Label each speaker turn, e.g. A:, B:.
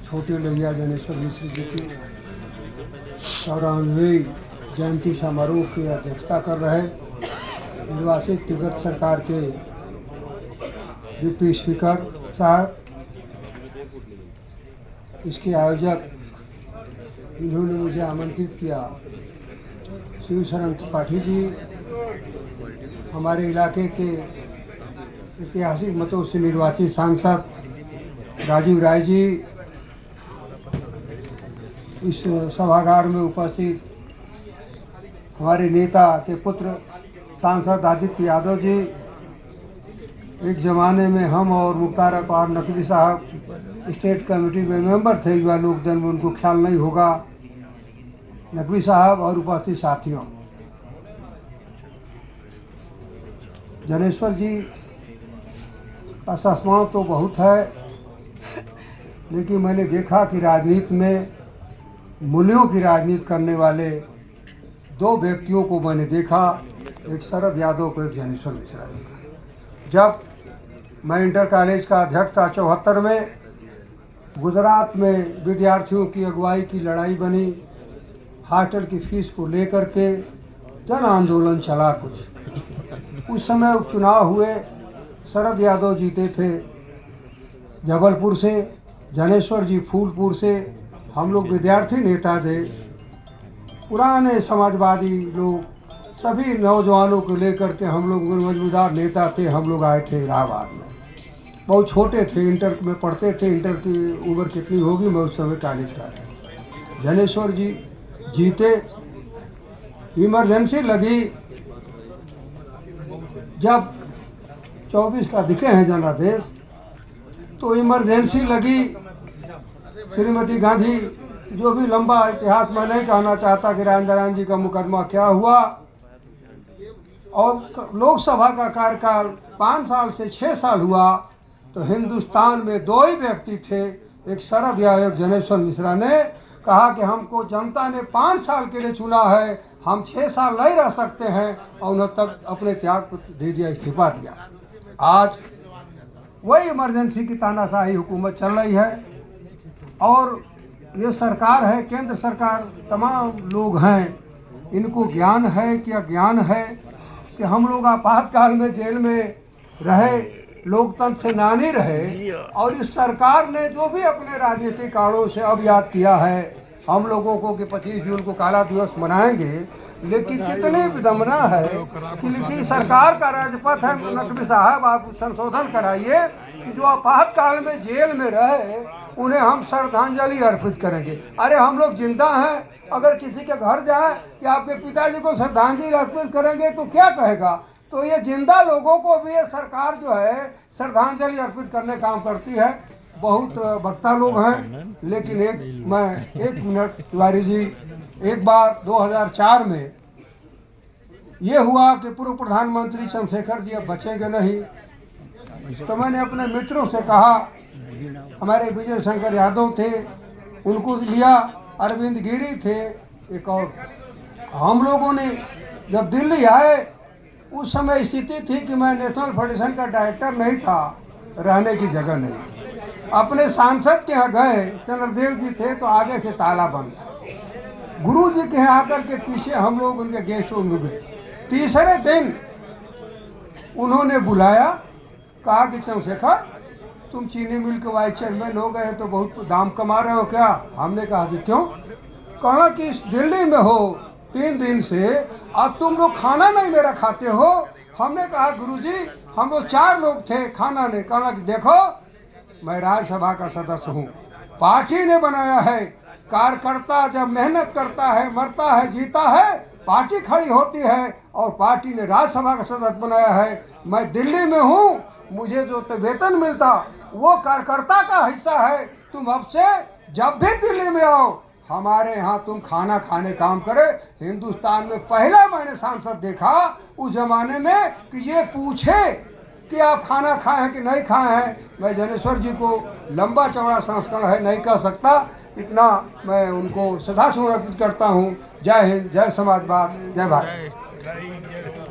A: छोटे लोहिया ज्ञानेश्वर मिश्र जी की 94वीं जयंती समारोह की अध्यक्षता कर रहे निर्वाचित तिब्बत सरकार के डिप्टी स्पीकर साहब, इसके आयोजक इन्होंने मुझे आमंत्रित किया, शिवशरण त्रिपाठी जी, हमारे इलाके के ऐतिहासिक मतों से निर्वाचित सांसद राजीव राय जी, इस सभागार में उपस्थित हमारे नेता के पुत्र सांसद आदित्य यादव जी, एक ज़माने में हम और मुख्तार अकबर नकवी साहब स्टेट कमेटी में मेंबर थे, युवा लोक दल में, उनको ख्याल नहीं होगा, नकवी साहब और उपस्थित साथियों, ज्ञानेश्वर जी का संस्मरण तो बहुत है, लेकिन मैंने देखा कि राजनीति में मूल्यों की राजनीति करने वाले दो व्यक्तियों को मैंने देखा, एक शरद यादव को, एक ज्ञानेश्वर मिश्रा देखा। जब मैं इंटर कॉलेज का अध्यक्ष था 74 में, गुजरात में विद्यार्थियों की अगुवाई की लड़ाई बनी, हॉस्टल की फीस को लेकर के जन आंदोलन चला कुछ। उस समय उपचुनाव हुए, शरद यादव जीते थे जबलपुर से, ज्ञानेश्वर जी फूलपुर से, हम लोग विद्यार्थी नेता थे, पुराने समाजवादी लोग, सभी नौजवानों को लेकर के हम लोग मजबूदार नेता थे। हम लोग आए थे इलाहाबाद में, बहुत छोटे थे, इंटर में पढ़ते थे, इंटर की उम्र कितनी होगी, मैं उस समय कॉलेज का था। ज्ञानेश्वर जी जीते, इमरजेंसी लगी, जब 24 का दिखे हैं जनादेश, तो इमरजेंसी लगी। श्रीमती गांधी, जो भी लंबा इतिहास मैं नहीं कहना चाहता कि राजनारायण जी का मुकदमा क्या हुआ, और लोकसभा का कार्यकाल 5 साल से 6 साल हुआ, तो हिंदुस्तान में दो ही व्यक्ति थे, एक शरद यादव, ज्ञानेश्वर मिश्रा ने कहा कि हमको जनता ने 5 साल के लिए चुना है, हम 6 साल नहीं रह सकते हैं, और उन्हें तक अपने त्याग पत्र दे दिया, इस्तीफा दिया। आज वही इमरजेंसी की तानाशाही हुकूमत चल रही है, और ये सरकार है, केंद्र सरकार, तमाम लोग हैं, इनको ज्ञान है कि अज्ञान है कि हम लोग आपातकाल में जेल में रहे, लोकतंत्र से नानी रहे, और इस सरकार ने जो भी अपने राजनीतिक कारणों से अब याद किया है हम लोगों को कि 25 जून को काला दिवस मनाएंगे, लेकिन कितनी विडंबना है कि सरकार का राजपथ है। नकवी साहब, आप संशोधन कराइए कि जो आपातकाल में जेल में रहे उन्हें हम श्रद्धांजलि अर्पित करेंगे। अरे हम लोग जिंदा हैं, अगर किसी के घर जाए या आपके पिताजी को श्रद्धांजलि अर्पित करेंगे तो क्या कहेगा? तो ये जिंदा लोगों को भी ये सरकार जो है श्रद्धांजलि अर्पित करने काम करती है। बहुत वक्ता लोग हैं, लेकिन एक मिनट तिवारी जी, एक बार 2004 में ये हुआ कि पूर्व प्रधानमंत्री चंद्रशेखर जी अब बचेंगे नहीं, तो मैंने अपने मित्रों से कहा, हमारे विजय शंकर यादव थे, उनको लिया, अरविंद गिरी थे, एक और, हम लोगों ने जब दिल्ली आए, उस समय स्थिति थी कि मैं नेशनल फेडरेशन का डायरेक्टर नहीं था, रहने की जगह नहीं थी। अपने सांसद के यहाँ गए, चंद्रदेव जी थे, तो आगे से ताला बंद था। गुरु जी के यहाँ आकर के पीछे हम लोग उनके गेस्ट रूम में गए। तीसरे दिन उन्होंने बुलाया, कहा कि चंद्रशेखर, तुम चीनी मिल के वाइस चेयरमैन हो गए तो बहुत दाम कमा रहे हो क्या? हमने कहा कि क्यों? कहा कि इस दिल्ली में हो 3 दिन से, अब तुम लोग खाना नहीं मेरा खाते हो। हमने कहा गुरुजी, हम लोग 4 लोग थे, खाना नहीं। कहा कि देखो, मैं राज्यसभा का सदस्य हूँ, पार्टी ने बनाया है, कार्यकर्ता जब मेहनत करता है, मरता है, जीता है, पार्टी खड़ी होती है, और पार्टी ने राज्यसभा का सदस्य बनाया है। मैं दिल्ली में हूँ, मुझे जो वेतन मिलता वो कार्यकर्ता का हिस्सा है। तुम अब से जब भी दिल्ली में आओ, हमारे यहाँ तुम खाना खाने काम करे। हिंदुस्तान में पहला मैंने सांसद देखा उस जमाने में कि ये पूछे कि आप खाना खाए हैं कि नहीं खाए हैं। मैं ज्ञानेश्वर जी को लंबा चौड़ा संस्करण है नहीं कह सकता, इतना मैं उनको श्रद्धासुमन अर्पित करता हूँ। जय हिंद, जय समाजवाद, जय भारत।